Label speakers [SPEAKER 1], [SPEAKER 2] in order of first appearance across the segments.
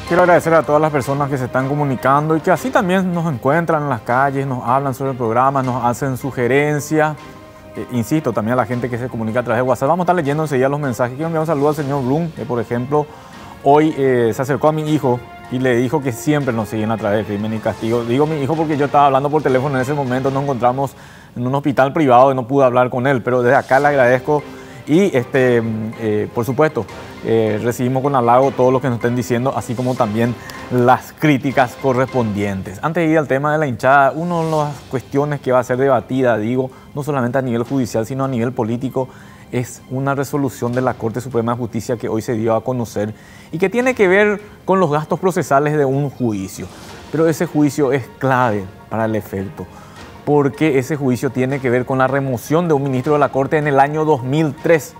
[SPEAKER 1] Quiero agradecer a todas las personas que se están comunicando y que así también nos encuentran en las calles, nos hablan sobre el programa, nos hacen sugerencias. Insisto, también a la gente que se comunica a través de WhatsApp. Vamos a estar leyendo enseguida los mensajes. Quiero enviar un saludo al señor Blum, que por ejemplo hoy se acercó a mi hijo y le dijo que siempre nos siguen a través de Crimen y Castigo. Digo mi hijo porque yo estaba hablando por teléfono en ese momento, nos encontramos en un hospital privado y no pude hablar con él, pero desde acá le agradezco y por supuesto recibimos con halago todo lo que nos estén diciendo, así como también las críticas correspondientes. Antes de ir al tema de la hinchada, una de las cuestiones que va a ser debatida, digo, no solamente a nivel judicial, sino a nivel político, es una resolución de la Corte Suprema de Justicia que hoy se dio a conocer y que tiene que ver con los gastos procesales de un juicio. Pero ese juicio es clave para el efecto, porque ese juicio tiene que ver con la remoción de un ministro de la Corte en el año 2003.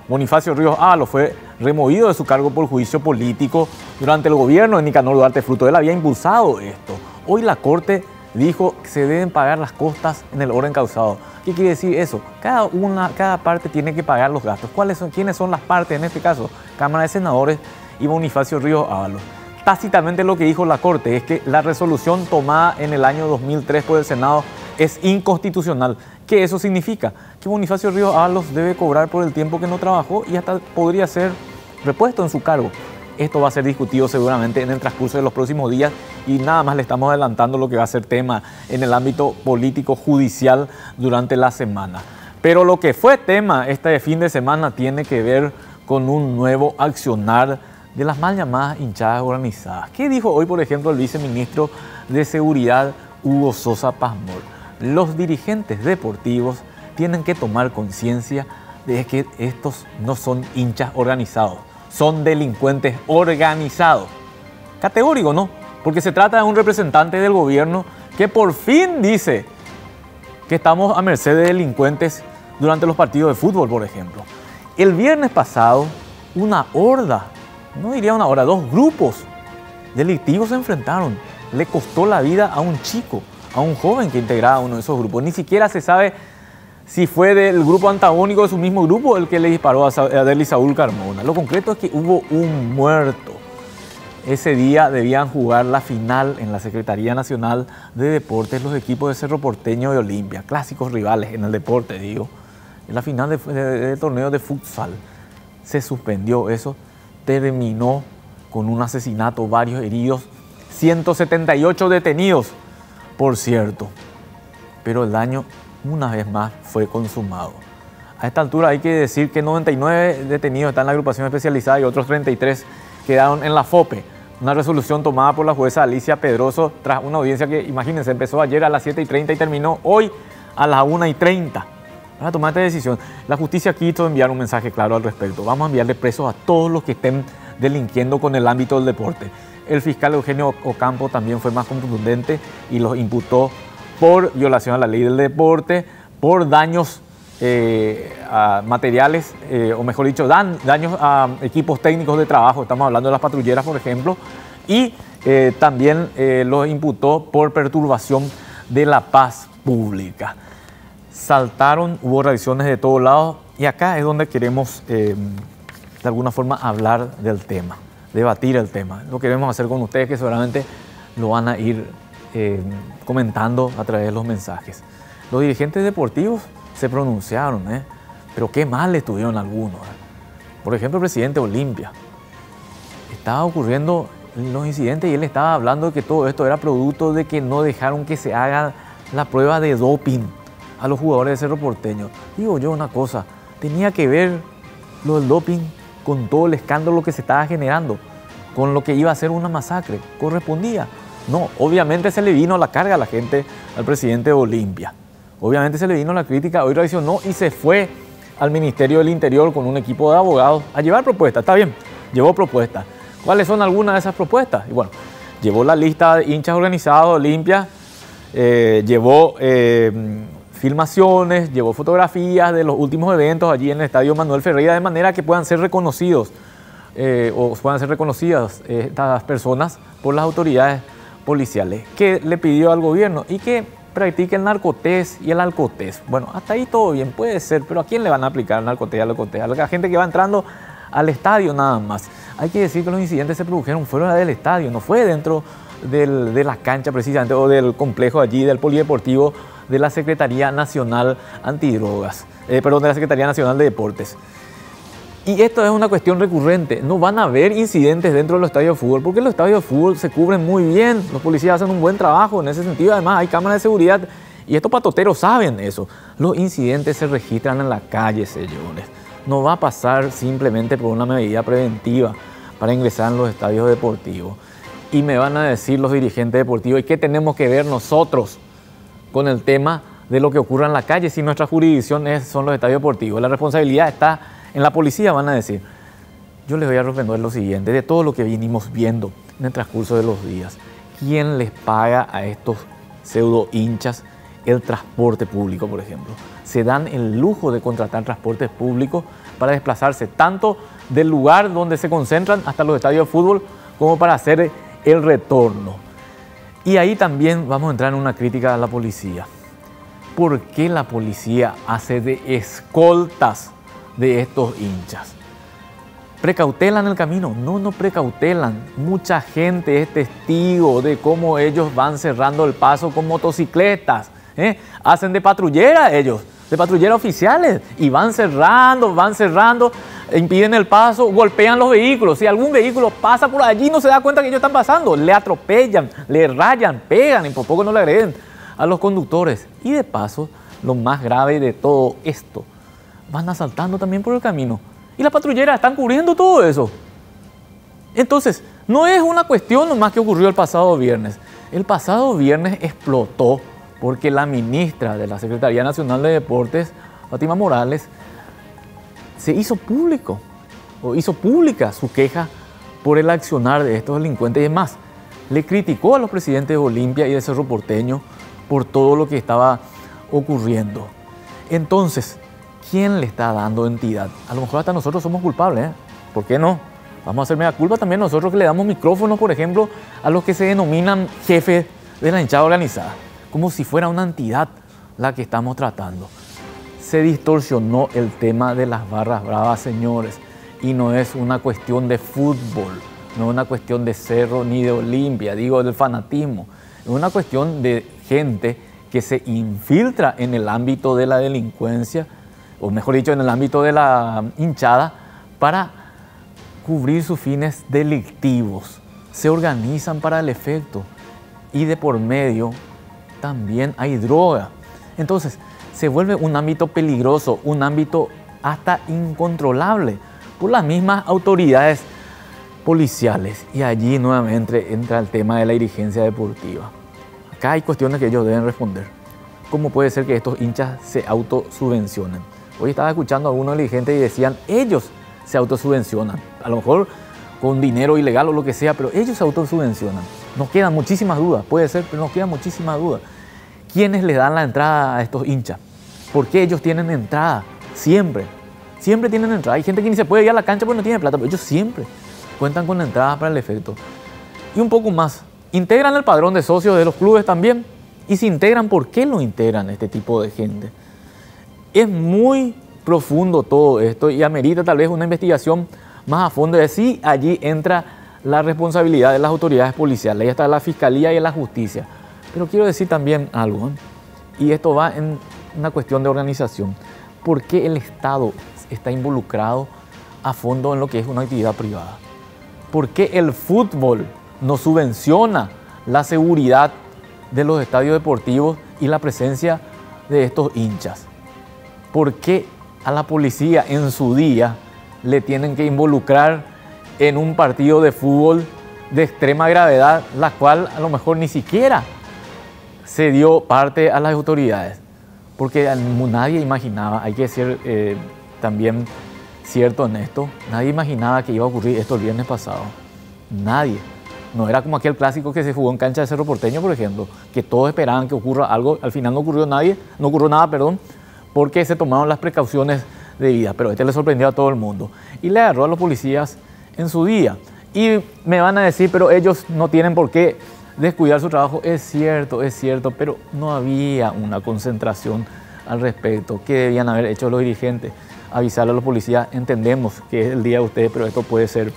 [SPEAKER 1] Bonifacio Ríos Ábalos fue removido de su cargo por juicio político durante el gobierno de Nicanor Duarte Fruto. Él había impulsado esto. Hoy la Corte dijo que se deben pagar las costas en el orden causado. ¿Qué quiere decir eso? Cada parte tiene que pagar los gastos. ¿Quiénes son las partes en este caso? Cámara de Senadores y Bonifacio Ríos Ábalos. Tácitamente lo que dijo la Corte es que la resolución tomada en el año 2003 por el Senado es inconstitucional. ¿Qué eso significa? Que Bonifacio Ríos Ábalos debe cobrar por el tiempo que no trabajó y hasta podría ser repuesto en su cargo. Esto va a ser discutido seguramente en el transcurso de los próximos días y nada más le estamos adelantando lo que va a ser tema en el ámbito político judicial durante la semana. Pero lo que fue tema este fin de semana tiene que ver con un nuevo accionar de las mal llamadas hinchadas organizadas. ¿Qué dijo hoy, por ejemplo, el viceministro de Seguridad, Hugo Sosa Pazmor? Los dirigentes deportivos tienen que tomar conciencia de que estos no son hinchas organizados, son delincuentes organizados. Categórico, ¿no? Porque se trata de un representante del gobierno que por fin dice que estamos a merced de delincuentes durante los partidos de fútbol, por ejemplo. El viernes pasado, una horda, no diría una horda, dos grupos delictivos se enfrentaron. Le costó la vida a un chico, a un joven que integraba uno de esos grupos. Ni siquiera se sabe si fue del grupo antagónico de su mismo grupo el que le disparó a Adely Saúl Carmona. Lo concreto es que hubo un muerto. Ese día debían jugar la final en la Secretaría Nacional de Deportes los equipos de Cerro Porteño y Olimpia, clásicos rivales en el deporte, digo. En la final del torneo de futsal se suspendió eso, terminó con un asesinato, varios heridos, 178 detenidos, por cierto. Pero el daño, una vez más, fue consumado. A esta altura hay que decir que 99 detenidos están en la agrupación especializada y otros 33 quedaron en la FOPE. Una resolución tomada por la jueza Alicia Pedroso tras una audiencia que, imagínense, empezó ayer a las 7:30 y terminó hoy a las 1:30. Para tomar esta decisión, la justicia quiso enviar un mensaje claro al respecto. Vamos a enviarle presos a todos los que estén delinquiendo con el ámbito del deporte. El fiscal Eugenio Ocampo también fue más contundente y los imputó por violación a la ley del deporte, por daños a materiales, o mejor dicho, daños a equipos técnicos de trabajo. Estamos hablando de las patrulleras, por ejemplo, y también los imputó por perturbación de la paz pública. Saltaron, hubo reacciones de todos lados y acá es donde queremos de alguna forma hablar del tema, debatir el tema. Lo queremos hacer con ustedes, que seguramente lo van a ir comentando a través de los mensajes. Los dirigentes deportivos se pronunciaron, pero qué mal estuvieron algunos. Por ejemplo, el presidente Olimpia. Estaba ocurriendo los incidentes y él estaba hablando de que todo esto era producto de que no dejaron que se haga la prueba de doping a los jugadores de Cerro Porteño. Digo yo una cosa, tenía que ver lo del doping con todo el escándalo que se estaba generando, con lo que iba a ser una masacre. ¿Correspondía? No, obviamente se le vino la carga a la gente, al presidente de Olimpia. Obviamente se le vino la crítica, hoy reaccionó y se fue al Ministerio del Interior con un equipo de abogados a llevar propuestas. Está bien, llevó propuestas. ¿Cuáles son algunas de esas propuestas? Y bueno, llevó la lista de hinchas organizados de Olimpia, llevó filmaciones, llevó fotografías de los últimos eventos allí en el Estadio Manuel Ferreira, de manera que puedan ser reconocidos o puedan ser reconocidas estas personas por las autoridades policiales. ¿Qué le pidió al gobierno? Y que practique el narcotés y el alcotés. Bueno, hasta ahí todo bien, puede ser, pero ¿a quién le van a aplicar el narcotés y el alcotés? A la gente que va entrando al estadio nada más. Hay que decir que los incidentes se produjeron fuera del estadio, no fue dentro de la cancha precisamente o del complejo allí del polideportivo de la Secretaría Nacional Antidrogas, de la Secretaría Nacional de Deportes. Y esto es una cuestión recurrente, no van a haber incidentes dentro de los estadios de fútbol, porque los estadios de fútbol se cubren muy bien, los policías hacen un buen trabajo en ese sentido, además hay cámaras de seguridad y estos patoteros saben eso. Los incidentes se registran en la calle, señores. No va a pasar simplemente por una medida preventiva para ingresar en los estadios deportivos. Y me van a decir los dirigentes deportivos, ¿y qué tenemos que ver nosotros con el tema de lo que ocurra en la calle si nuestra jurisdicción son los estadios deportivos? La responsabilidad está en la policía, van a decir. Yo les voy a responder lo siguiente, de todo lo que venimos viendo en el transcurso de los días. ¿Quién les paga a estos pseudo hinchas el transporte público, por ejemplo? Se dan el lujo de contratar transportes públicos para desplazarse tanto del lugar donde se concentran hasta los estadios de fútbol como para hacer el retorno. Y ahí también vamos a entrar en una crítica a la policía. ¿Por qué la policía hace de escoltas de estos hinchas? ¿Precautelan el camino? No, no precautelan. Mucha gente es testigo de cómo ellos van cerrando el paso con motocicletas. Hacen de patrullera ellos, de patrullera oficiales, y van cerrando, impiden el paso, golpean los vehículos. Si algún vehículo pasa por allí, no se da cuenta que ellos están pasando, le atropellan, le rayan, pegan y por poco no le agreden a los conductores. Y de paso, lo más grave de todo esto, van asaltando también por el camino. Y las patrulleras están cubriendo todo eso. Entonces, no es una cuestión nomás que ocurrió el pasado viernes. El pasado viernes explotó porque la ministra de la Secretaría Nacional de Deportes, Fátima Morales, se hizo pública su queja por el accionar de estos delincuentes. Y además, le criticó a los presidentes de Olimpia y de Cerro Porteño por todo lo que estaba ocurriendo. Entonces, ¿quién le está dando entidad? A lo mejor hasta nosotros somos culpables, ¿eh? ¿Por qué no? Vamos a hacer mea culpa también nosotros que le damos micrófonos, por ejemplo, a los que se denominan jefes de la hinchada organizada, como si fuera una entidad la que estamos tratando. Se distorsionó el tema de las barras bravas, señores, y no es una cuestión de fútbol, no es una cuestión de Cerro ni de Olimpia, digo del fanatismo, es una cuestión de gente que se infiltra en el ámbito de la delincuencia, o mejor dicho, en el ámbito de la hinchada, para cubrir sus fines delictivos. Se organizan para el efecto y de por medio también hay droga. Entonces, se vuelve un ámbito peligroso, un ámbito hasta incontrolable por las mismas autoridades policiales. Y allí nuevamente entra el tema de la dirigencia deportiva. Acá hay cuestiones que ellos deben responder. ¿Cómo puede ser que estos hinchas se autosubvencionen? Hoy estaba escuchando a algunos dirigentes y decían, ellos se autosubvencionan. A lo mejor con dinero ilegal o lo que sea, pero ellos se autosubvencionan. Nos quedan muchísimas dudas, puede ser, pero nos quedan muchísimas dudas. ¿Quiénes le dan la entrada a estos hinchas? ¿Por qué ellos tienen entrada? Siempre tienen entrada. Hay gente que ni se puede ir a la cancha porque no tiene plata, pero ellos siempre cuentan con entrada para el efecto. Y un poco más, integran el padrón de socios de los clubes también. Y si integran, ¿por qué lo integran este tipo de gente? Es muy profundo todo esto y amerita tal vez una investigación más a fondo de si allí entra la responsabilidad de las autoridades policiales. Ahí está la Fiscalía y la Justicia. Pero quiero decir también algo, y esto va en una cuestión de organización. ¿Por qué el Estado está involucrado a fondo en lo que es una actividad privada? ¿Por qué el fútbol no subvenciona la seguridad de los estadios deportivos y la presencia de estos hinchas? ¿Por qué a la policía en su día le tienen que involucrar en un partido de fútbol de extrema gravedad, la cual a lo mejor ni siquiera se dio parte a las autoridades? Porque nadie imaginaba, hay que ser también cierto en esto, nadie imaginaba que iba a ocurrir esto el viernes pasado. Nadie. No era como aquel clásico que se jugó en cancha de Cerro Porteño, por ejemplo, que todos esperaban que ocurra algo, al final no ocurrió nada, porque se tomaron las precauciones debidas, pero este le sorprendió a todo el mundo y le agarró a los policías en su día. Y me van a decir, pero ellos no tienen por qué descuidar su trabajo. Es cierto, pero no había una concentración al respecto. ¿Qué debían haber hecho los dirigentes? Avisarle a los policías, entendemos que es el día de ustedes, pero esto puede ser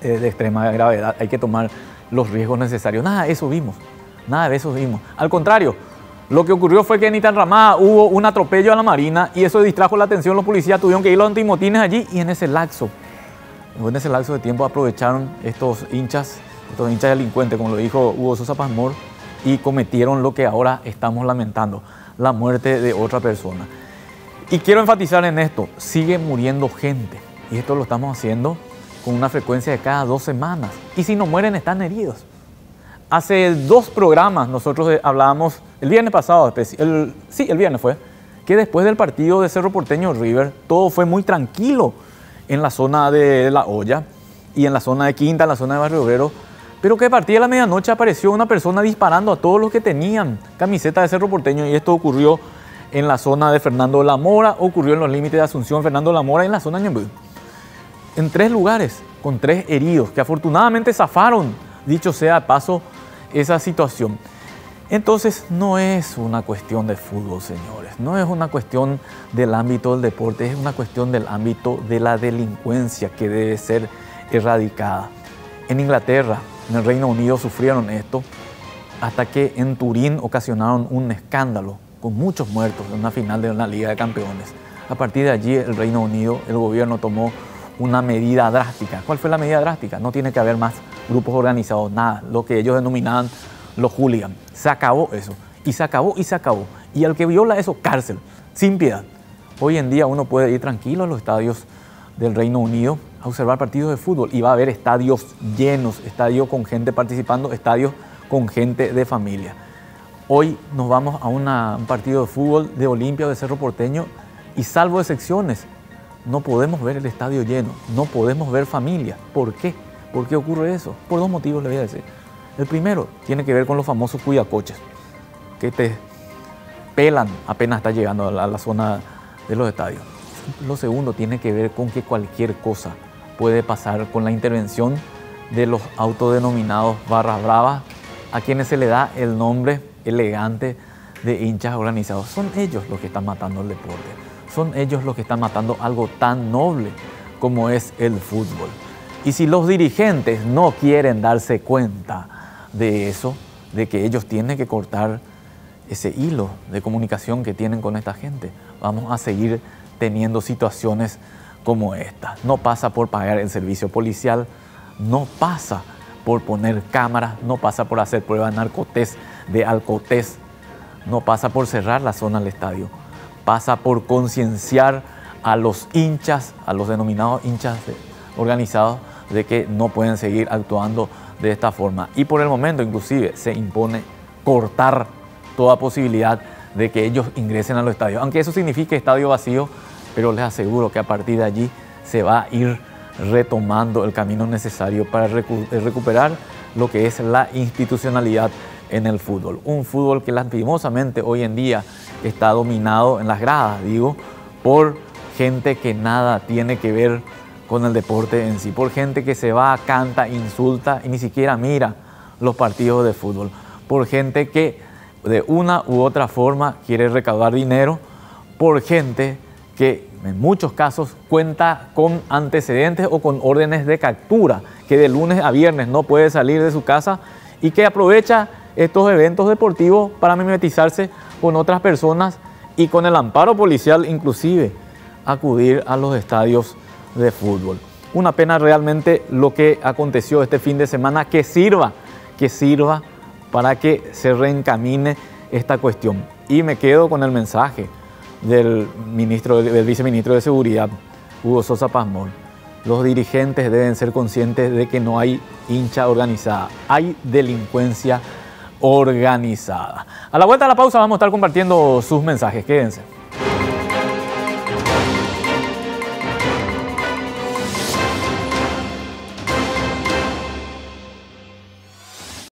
[SPEAKER 1] de extrema gravedad, hay que tomar los riesgos necesarios. Nada de eso vimos, nada de eso vimos. Al contrario, lo que ocurrió fue que en Itanramá hubo un atropello a la Marina y eso distrajo la atención. Los policías tuvieron que ir los antimotines allí y en ese lapso de tiempo aprovecharon estos hinchas delincuentes, como lo dijo Hugo Sosa Pazmor, y cometieron lo que ahora estamos lamentando, la muerte de otra persona. Y quiero enfatizar en esto, sigue muriendo gente y esto lo estamos haciendo con una frecuencia de cada 2 semanas. Y si no mueren, están heridos. Hace 2 programas nosotros hablábamos, el viernes pasado, el viernes fue, que después del partido de Cerro Porteño River, todo fue muy tranquilo en la zona de La Hoya y en la zona de Quinta, en la zona de Barrio Obrero, pero que a partir de la medianoche apareció una persona disparando a todos los que tenían camiseta de Cerro Porteño, y esto ocurrió en la zona de Fernando de la Mora, ocurrió en los límites de Asunción, Fernando de la Mora y en la zona de Ñemby. En 3 lugares, con 3 heridos, que afortunadamente zafaron, dicho sea de paso, esa situación. Entonces, no es una cuestión de fútbol, señores, no es una cuestión del ámbito del deporte, es una cuestión del ámbito de la delincuencia que debe ser erradicada. En Inglaterra, en el Reino Unido sufrieron esto, hasta que en Turín ocasionaron un escándalo con muchos muertos en una final de una Liga de Campeones. A partir de allí, el Reino Unido, el gobierno tomó una medida drástica. ¿Cuál fue la medida drástica? No tiene que haber más grupos organizados, nada, lo que ellos denominaban los hooligans. Se acabó eso, y se acabó, y se acabó. Y al que viola eso, cárcel, sin piedad. Hoy en día uno puede ir tranquilo a los estadios del Reino Unido a observar partidos de fútbol y va a haber estadios llenos, estadios con gente participando, estadios con gente de familia. Hoy nos vamos a un partido de fútbol de Olimpia o de Cerro Porteño y salvo excepciones, no podemos ver el estadio lleno, no podemos ver familia. ¿Por qué? ¿Por qué ocurre eso? Por 2 motivos le voy a decir. El primero tiene que ver con los famosos cuidacoches, que te pelan apenas estás llegando a la zona de los estadios. Lo segundo tiene que ver con que cualquier cosa puede pasar con la intervención de los autodenominados barras bravas, a quienes se le da el nombre elegante de hinchas organizados. Son ellos los que están matando el deporte, son ellos los que están matando algo tan noble como es el fútbol. Y si los dirigentes no quieren darse cuenta de eso, de que ellos tienen que cortar ese hilo de comunicación que tienen con esta gente, vamos a seguir teniendo situaciones como esta. No pasa por pagar el servicio policial, no pasa por poner cámaras, no pasa por hacer pruebas de narcotés, de alcotés, no pasa por cerrar la zona del estadio, pasa por concienciar a los hinchas, a los denominados hinchas organizados, de que no pueden seguir actuando de esta forma. Y por el momento inclusive se impone cortar toda posibilidad de que ellos ingresen a los estadios, aunque eso signifique estadio vacío, pero les aseguro que a partir de allí se va a ir retomando el camino necesario para recuperar lo que es la institucionalidad en el fútbol. Un fútbol que lastimosamente hoy en día está dominado en las gradas, digo, por gente que nada tiene que ver con el deporte en sí, por gente que se va, canta, insulta y ni siquiera mira los partidos de fútbol, por gente que de una u otra forma quiere recaudar dinero, por gente que en muchos casos cuenta con antecedentes o con órdenes de captura, que de lunes a viernes no puede salir de su casa y que aprovecha estos eventos deportivos para mimetizarse con otras personas y con el amparo policial inclusive acudir a los estadios de fútbol. Una pena realmente lo que aconteció este fin de semana, que sirva para que se reencamine esta cuestión. Y me quedo con el mensaje del viceministro de Seguridad, Hugo Sosa Pazmor. Los dirigentes deben ser conscientes de que no hay hincha organizada, hay delincuencia organizada. A la vuelta de la pausa vamos a estar compartiendo sus mensajes, quédense.